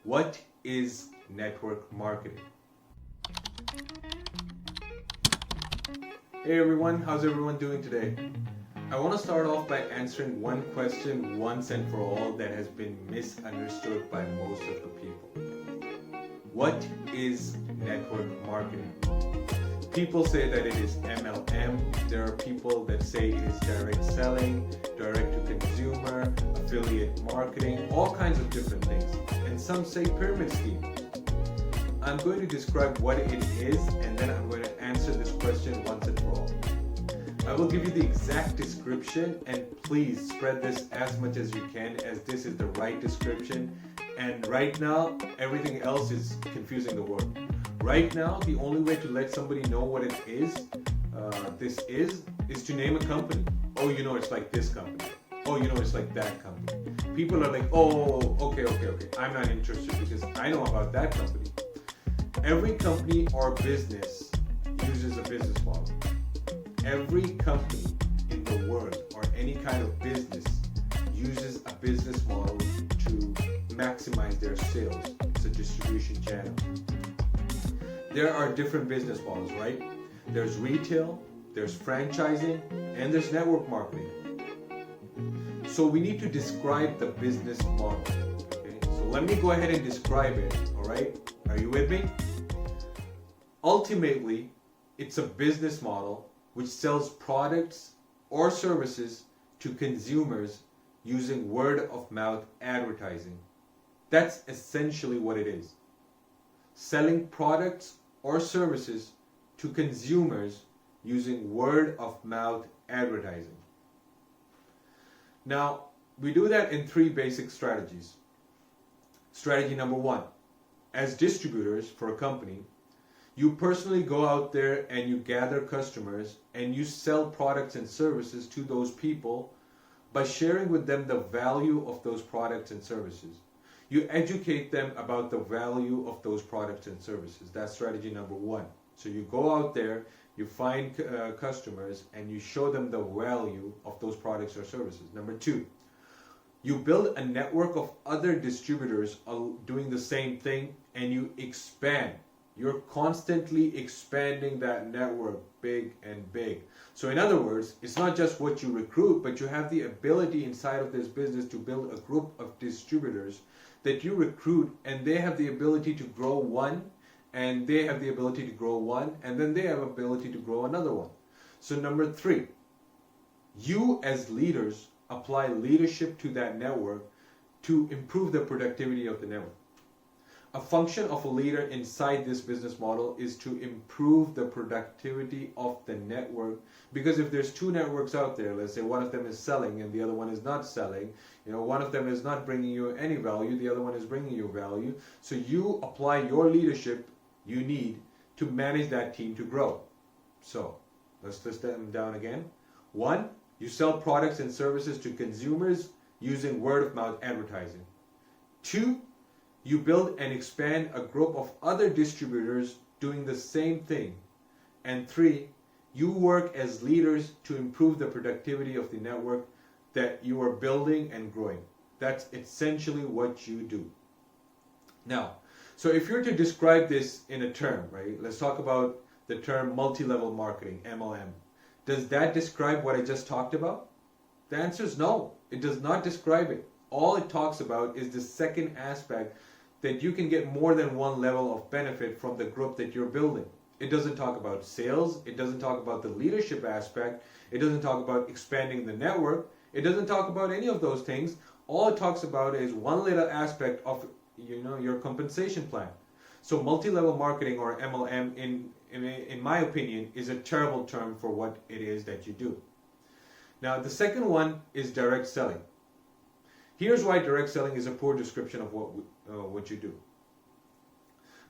What is network marketing? Hey everyone, how's everyone doing today? I want to start off by answering one question once and for all that has been misunderstood by most of the people. What is network marketing? People say that it is MLM. There are people that say it is direct selling, direct to consumer, affiliate marketing, all kinds of different things. And some say pyramid scheme. I'm going to describe what it is and then I'm going to answer this question once and for all. I will give you the exact description and please spread this as much as you can as this is the right description. And right now, everything else is confusing the world. Right now, the only way to let somebody know what it is, this is to name a company. Oh, you know, it's like this company. Oh, you know, it's like that company. People are like, oh, okay. I'm not interested because I know about that company. Every company or business uses a business model. Every company in the world or any kind of business uses a business model to maximize their sales. It's a distribution channel. There are different business models, right? There's retail, there's franchising, and there's network marketing. So we need to describe the business model. Okay? So let me go ahead and describe it, all right? Are you with me? Ultimately, it's a business model which sells products or services to consumers using word of mouth advertising. That's essentially what it is. Selling products or services to consumers using word of mouth advertising. Now, we do that in three basic strategies. Strategy number one, as distributors for a company, you personally go out there and you gather customers and you sell products and services to those people by sharing with them the value of those products and services. You educate them about the value of those products and services. That's strategy number one. So you go out there, you find customers, and you show them the value of those products or services. Number two, you build a network of other distributors doing the same thing, and you expand. You're constantly expanding that network big and big. So in other words, it's not just what you recruit, but you have the ability inside of this business to build a group of distributors that you recruit, and they have the ability to grow one, and they have the ability to grow one, and then they have ability to grow another one. So number three, you as leaders apply leadership to that network to improve the productivity of the network. A function of a leader inside this business model is to improve the productivity of the network, because if there's two networks out there, let's say one of them is selling and the other one is not selling, one of them is not bringing you any value, the other one is bringing you value, so you apply your leadership you need to manage that team to grow. So let's list them down again. One, you sell products and services to consumers using word of mouth advertising. Two, you build and expand a group of other distributors doing the same thing. And three, you work as leaders to improve the productivity of the network that you are building and growing. That's essentially what you do. Now, so if you're to describe this in a term, right? Let's talk about the term multi-level marketing, MLM. Does that describe what I just talked about? The answer is no. It does not describe it. All it talks about is the second aspect, that you can get more than one level of benefit from the group that you're building. It doesn't talk about sales. It doesn't talk about the leadership aspect. It doesn't talk about expanding the network. It doesn't talk about any of those things. All it talks about is one little aspect of your compensation plan. So multi-level marketing, or MLM, in my opinion, is a terrible term for what it is that you do. Now, the second one is direct selling. Here's why direct selling is a poor description of what you do.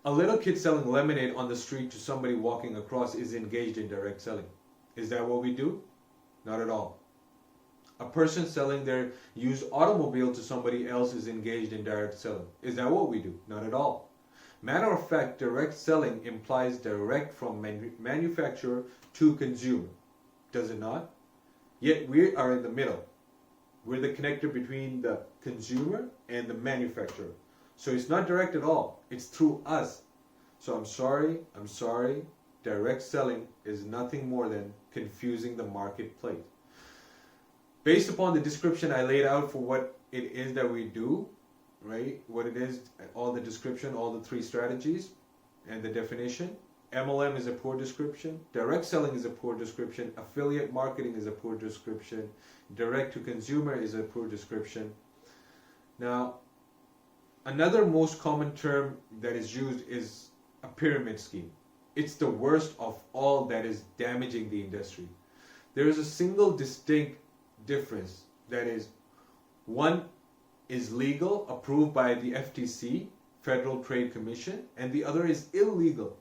A little kid selling lemonade on the street to somebody walking across is engaged in direct selling. Is that what we do? Not at all. A person selling their used automobile to somebody else is engaged in direct selling. Is that what we do? Not at all. Matter of fact, direct selling implies direct from manufacturer to consumer. Does it not? Yet we are in the middle. We're the connector between the consumer and the manufacturer. So it's not direct at all. It's through us. So I'm sorry. Direct selling is nothing more than confusing the marketplace. Based upon the description I laid out for what it is that we do, right? What it is, all the description, all the 3 strategies and the definition. MLM is a poor description. Direct selling is a poor description. Affiliate marketing is a poor description. Direct to consumer is a poor description. Now, another most common term that is used is a pyramid scheme. It's the worst of all that is damaging the industry. There is a single distinct difference. That is, one is legal, approved by the FTC, Federal Trade Commission, and the other is illegal.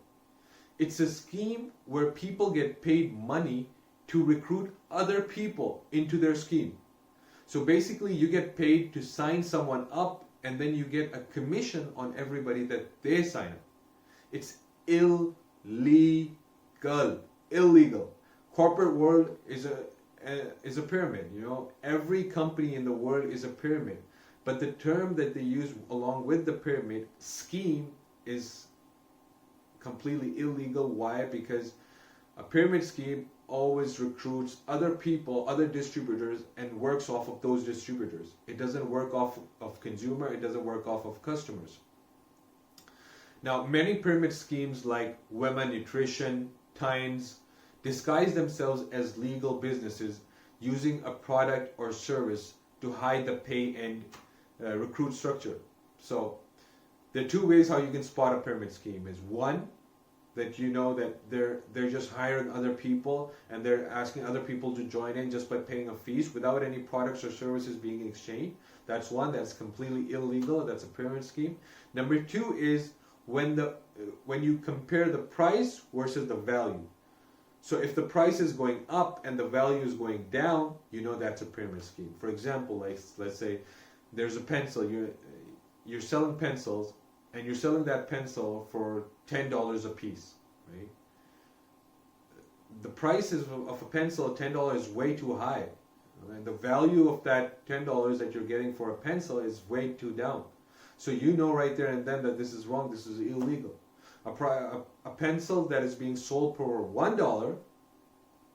It's a scheme where people get paid money to recruit other people into their scheme. So basically you get paid to sign someone up, and then you get a commission on everybody that they sign up. It's illegal. Corporate world is a pyramid, you know. Every company in the world is a pyramid. But the term that they use along with the pyramid, scheme, is completely illegal. Why? Because a pyramid scheme always recruits other people, other distributors, and works off of those distributors. It doesn't work off of consumer, it doesn't work off of customers. Now, many pyramid schemes like Wema Nutrition, Tynes, disguise themselves as legal businesses using a product or service to hide the pay and recruit structure. So there are 2 ways how you can spot a pyramid scheme. Is one, that you know that they're just hiring other people and they're asking other people to join in just by paying a fees without any products or services being exchanged. That's one. That's completely illegal. That's a pyramid scheme. Number 2 is when you compare the price versus the value. So if the price is going up and the value is going down, you know that's a pyramid scheme. For example, like let's say there's a pencil, you're selling pencils, and you're selling that pencil for $10 a piece, right? The price of a pencil, $10, is way too high. And the value of that $10 that you're getting for a pencil is way too down. So you know right there and then that this is wrong, this is illegal. A pencil that is being sold for $1,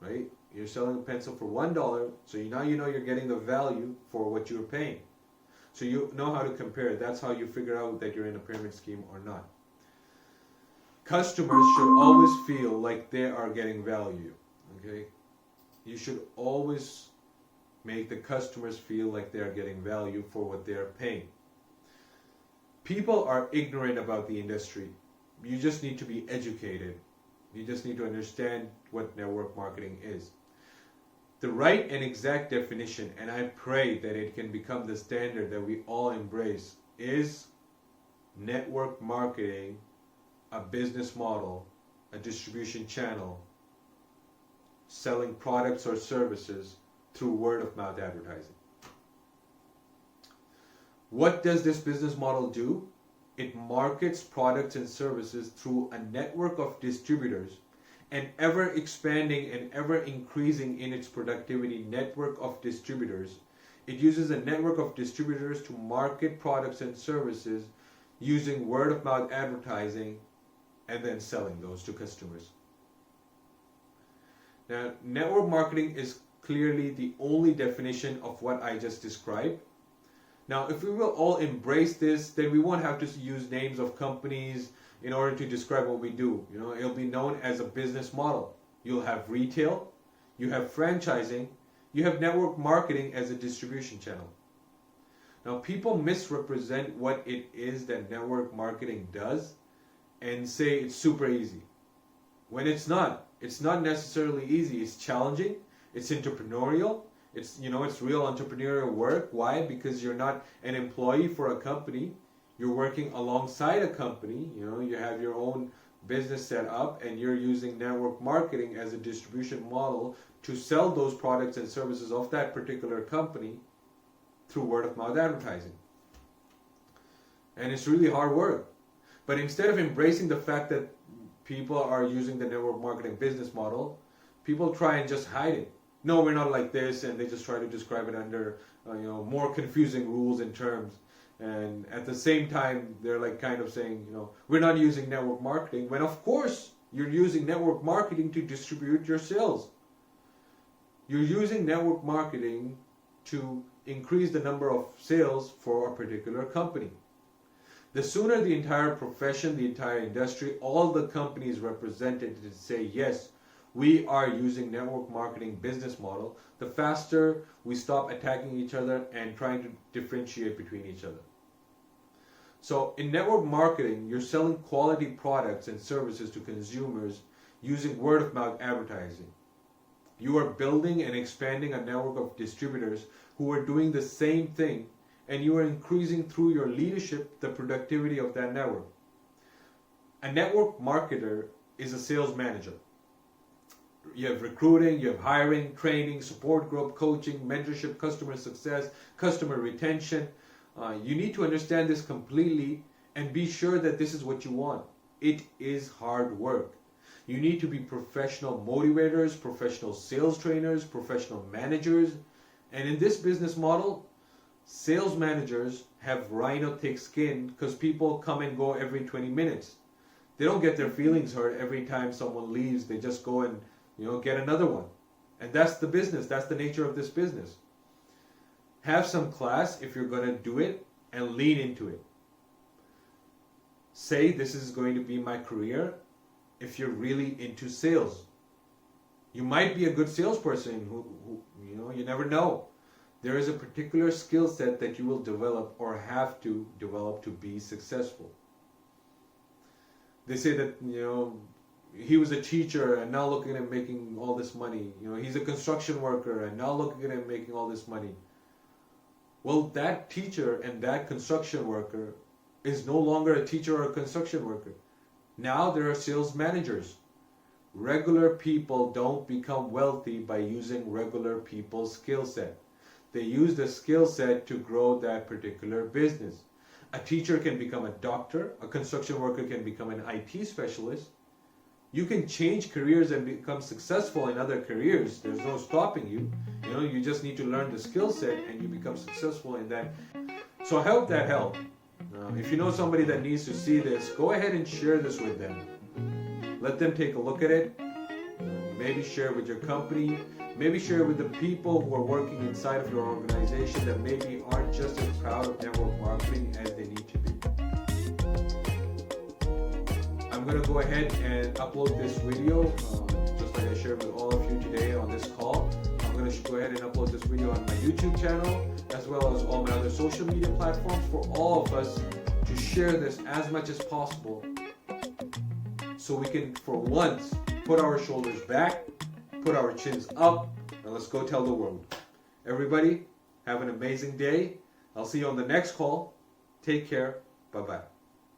right? You're selling a pencil for $1, so now you know you're getting the value for what you're paying. So you know how to compare. That's how you figure out that you're in a pyramid scheme or not. Customers should always feel like they are getting value. Okay? You should always make the customers feel like they are getting value for what they are paying. People are ignorant about the industry. You just need to be educated. You just need to understand what network marketing is. The right and exact definition, and I pray that it can become the standard that we all embrace, is network marketing, a business model, a distribution channel, selling products or services through word-of-mouth advertising. What does this business model do? It markets products and services through a network of distributors, an ever-expanding and ever-increasing in its productivity network of distributors. It uses a network of distributors to market products and services using word-of-mouth advertising and then selling those to customers. Now, network marketing is clearly the only definition of what I just described. Now, if we will all embrace this, then we won't have to use names of companies in order to describe what we do. You know, it'll be known as a business model. You'll have retail, you have franchising, you have network marketing as a distribution channel. Now, people misrepresent what it is that network marketing does and say it's super easy. When it's not. It's not necessarily easy. It's challenging. It's entrepreneurial. It's real entrepreneurial work. Why? Because you're not an employee for a company. You're working alongside a company. You have your own business set up and you're using network marketing as a distribution model to sell those products and services of that particular company through word-of-mouth advertising. And it's really hard work. But instead of embracing the fact that people are using the network marketing business model, people try and just hide it. No, we're not like this, and they just try to describe it under more confusing rules and terms. And at the same time, they're like kind of saying, we're not using network marketing, when of course you're using network marketing to distribute your sales. You're using network marketing to increase the number of sales for a particular company. The sooner the entire profession, the entire industry, all the companies represented to say, yes, we are using network marketing business model, the faster we stop attacking each other and trying to differentiate between each other. So in network marketing, you're selling quality products and services to consumers using word of mouth advertising. You are building and expanding a network of distributors who are doing the same thing, and you are increasing through your leadership the productivity of that network. A network marketer is a sales manager. You have recruiting, you have hiring, training, support group, coaching, mentorship, customer success, customer retention. You need to understand this completely and be sure that this is what you want. It is hard work. You need to be professional motivators, professional sales trainers, professional managers. And in this business model, sales managers have rhino thick skin because people come and go every 20 minutes. They don't get their feelings hurt every time someone leaves. They just go and get another one. And that's the business. That's the nature of this business. Have some class if you're going to do it and lean into it. Say this is going to be my career if you're really into sales. You might be a good salesperson who you never know. There is a particular skill set that you will develop or have to develop to be successful. They say that, he was a teacher and now look at him making all this money. He's a construction worker and now look at him making all this money. Well, that teacher and that construction worker is no longer a teacher or a construction worker. Now there are sales managers. Regular people don't become wealthy by using regular people's skill set. They use the skill set to grow that particular business. A teacher can become a doctor. A construction worker can become an IT specialist. You can change careers and become successful in other careers. There's no stopping you. You just need to learn the skill set and you become successful in that. So I hope that helped. If you know somebody that needs to see this, go ahead and share this with them. Let them take a look at it. Maybe share it with your company. Maybe share it with the people who are working inside of your organization that maybe aren't just as proud of network marketing as they need to be. I'm going to go ahead and upload this video, just like I shared with all of you today on this call. I'm going to go ahead and upload this video on my YouTube channel, as well as all my other social media platforms, for all of us to share this as much as possible, so we can, for once, put our shoulders back, put our chins up, and let's go tell the world. Everybody, have an amazing day. I'll see you on the next call. Take care. Bye-bye.